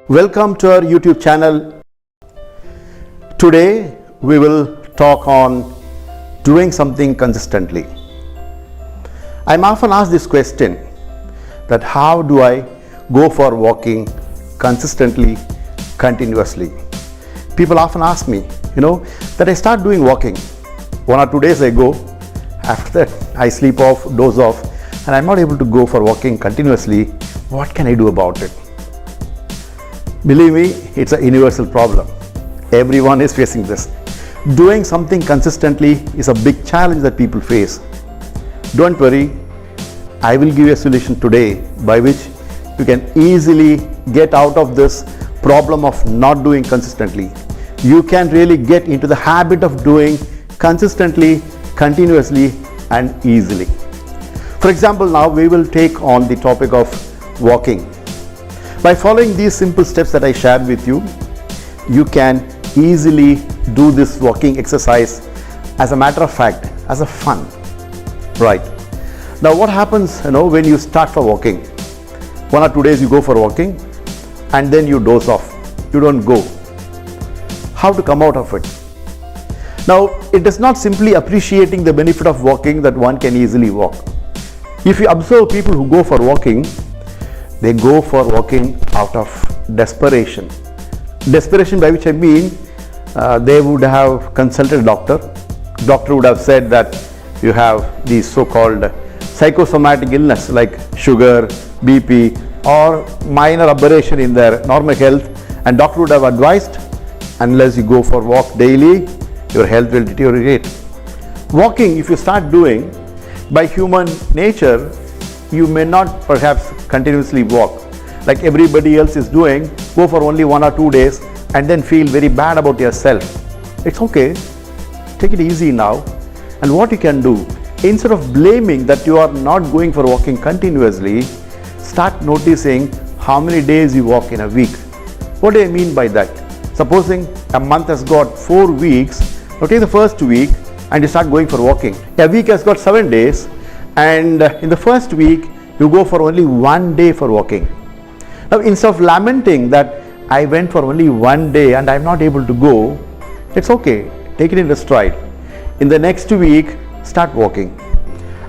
Welcome to our YouTube channel. Today we will talk on doing something consistently. I'm often asked this question that how do I go for walking consistently, continuously? People often ask me, that I start doing walking 1 or 2 days I go, after that I sleep off, doze off, and I'm not able to go for walking continuously. What can I do about it? Believe me, it's a universal problem. Everyone is facing this. Doing something consistently is a big challenge that people face. Don't worry, I will give you a solution today by which you can easily get out of this problem of not doing consistently. You can really get into the habit of doing consistently, continuously, and easily. For example, now we will take on the topic of walking. By following these simple steps that I shared with you, you can easily do this walking exercise as a matter of fact, as a fun. Right. Now what happens, when you start for walking? 1 or 2 days you go for walking and then you doze off. You don't go. How to come out of it? Now, it is not simply appreciating the benefit of walking that one can easily walk. If you observe people who go for walking, they go for walking out of desperation. Desperation, by which I mean they would have consulted a doctor. Doctor would have said that you have the so-called psychosomatic illness like sugar, BP, or minor aberration in their normal health, and doctor would have advised, unless you go for walk daily, your health will deteriorate. Walking, if you start doing, by human nature, you may not perhaps continuously walk like everybody else is doing. Go for only 1 or 2 days and then feel very bad about yourself. It's okay. Take it easy now. And what you can do, instead of blaming that you are not going for walking continuously, start noticing how many days you walk in a week. What do I mean by that? Supposing a month has got 4 weeks, now take the first week and you start going for walking. A week has got 7 days, and in the first week you go for only 1 day for walking. Now instead of lamenting that I went for only 1 day and I'm not able to go, it's okay, take it in the stride. In the next week, start walking.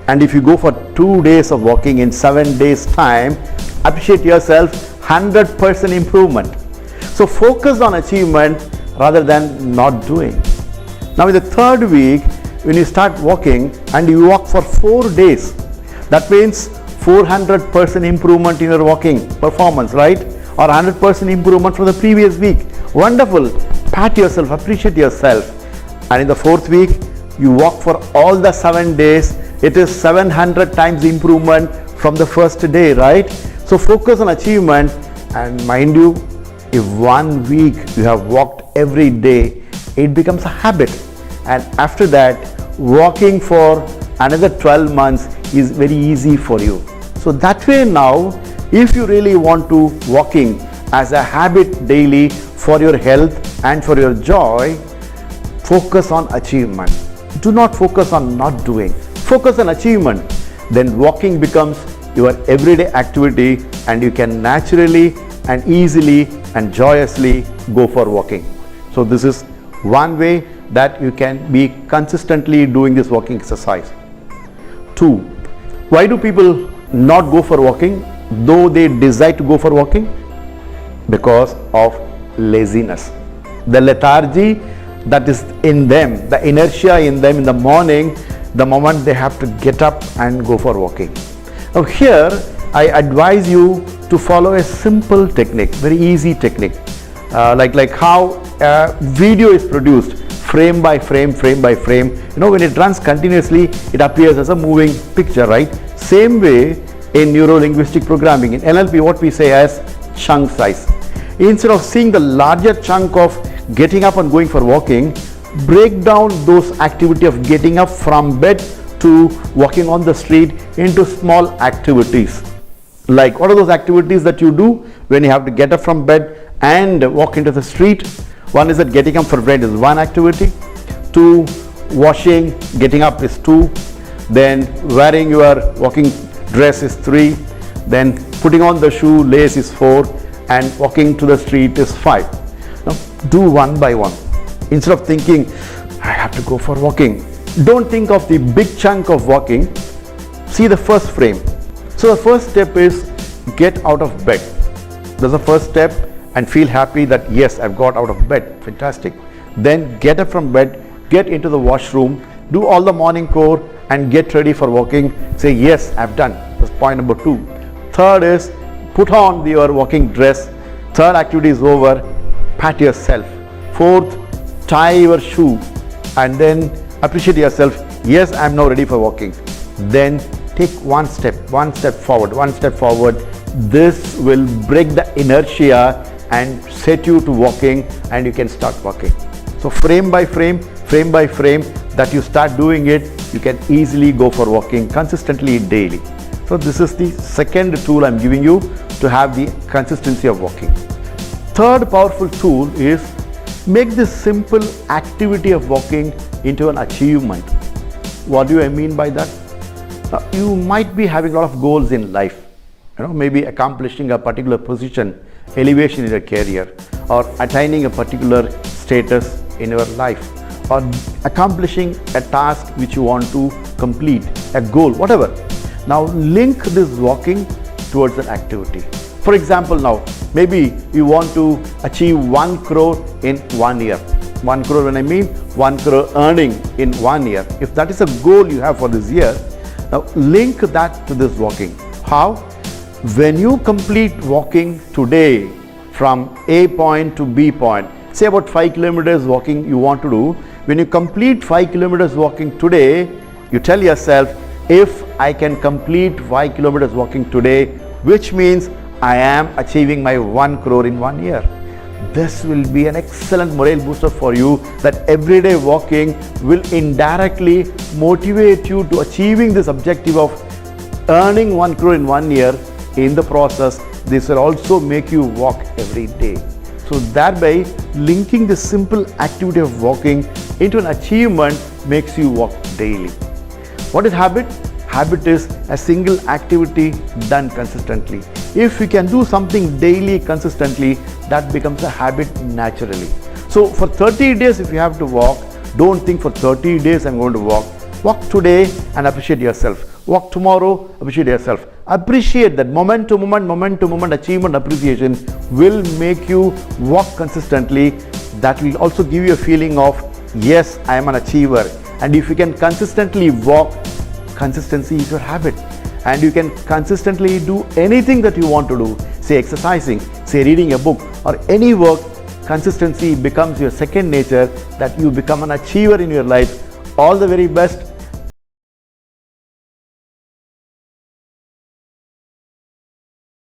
And if you go for 2 days of walking in 7 days time, appreciate yourself, 100% improvement. So focus on achievement rather than not doing. Now in the third week, when you start walking and you walk for 4 days, that means 400% improvement in your walking performance, right? Or 100% improvement from the previous week. Wonderful. Pat yourself, appreciate yourself. And in the 4th week, you walk for all the 7 days. It is 700 times improvement from the first day, right? So focus on achievement, and mind you, if 1 week you have walked every day, it becomes a habit. And after that, walking for another 12 months is very easy for you. So that way now, if you really want to walking as a habit daily for your health and for your joy, focus on achievement. Do not focus on not doing. Focus on achievement. Then walking becomes your everyday activity, and you can naturally and easily and joyously go for walking. So this is one way that you can be consistently doing this walking exercise. 2. Why do people not go for walking though they desire to go for walking? Because of laziness. The lethargy that is in them, the inertia in them in the morning, the moment they have to get up and go for walking. Now here I advise you to follow a simple technique, very easy technique, like how a video is produced frame by frame, frame by frame. When it runs continuously, it appears as a moving picture, right? Same way in neuro-linguistic programming, in NLP, what we say as chunk size. Instead of seeing the larger chunk of getting up and going for walking, break down those activity of getting up from bed to walking on the street into small activities. Like, what are those activities that you do when you have to get up from bed and walk into the street? One is that getting up for bed is one activity. 2, washing, getting up is 2. Then wearing your walking dress is 3. Then putting on the shoe lace is 4. and walking to the street is 5. Now do one by one. Instead of thinking, I have to go for walking, don't think of the big chunk of walking. See the first frame. So the first step is get out of bed. That's the first step, and feel happy that yes, I've got out of bed. Fantastic. Then get up from bed, get into the washroom, do all the morning core and get ready for walking. Say yes, I've done. That's point number 2. Third is put on your walking dress. Third activity is over. Pat yourself. Fourth, tie your shoe and then appreciate yourself. Yes, I'm now ready for walking. Then take one step forward. This will break the inertia and set you to walking, and you can start walking. So frame by frame that you start doing it, you can easily go for walking consistently daily. So this is the second tool I'm giving you to have the consistency of walking. Third powerful tool is make this simple activity of walking into an achievement. What do I mean by that? You might be having a lot of goals in life, maybe accomplishing a particular position, elevation in your career, or attaining a particular status in your life, or accomplishing a task which you want to complete, a goal, whatever. Now link this walking towards an activity. For example, now maybe you want to achieve 1 crore in 1 year. 1 crore, when I mean 1 crore earning in 1 year. If that is a goal you have for this year, now link that to this walking. How? When you complete walking today from A point to B point, say about 5 kilometers walking you want to do. When you complete 5 kilometers walking today, you tell yourself, if I can complete 5 kilometers walking today, which means I am achieving my 1 crore in 1 year. This will be an excellent morale booster for you, that everyday walking will indirectly motivate you to achieving this objective of earning 1 crore in 1 year. In the process, this will also make you walk every day. So thereby linking the simple activity of walking into an achievement makes you walk daily. What is habit? Habit is a single activity done consistently. If you can do something daily consistently, that becomes a habit naturally. So for 30 days if you have to walk, don't think for 30 days I'm going to walk. Walk today and appreciate yourself. Walk tomorrow, appreciate yourself. Appreciate that moment to moment achievement appreciation will make you walk consistently. That will also give you a feeling of, yes, I am an achiever. And if you can consistently walk, consistency is your habit. And you can consistently do anything that you want to do. Say exercising, say reading a book, or any work. Consistency becomes your second nature, that you become an achiever in your life. All the very best.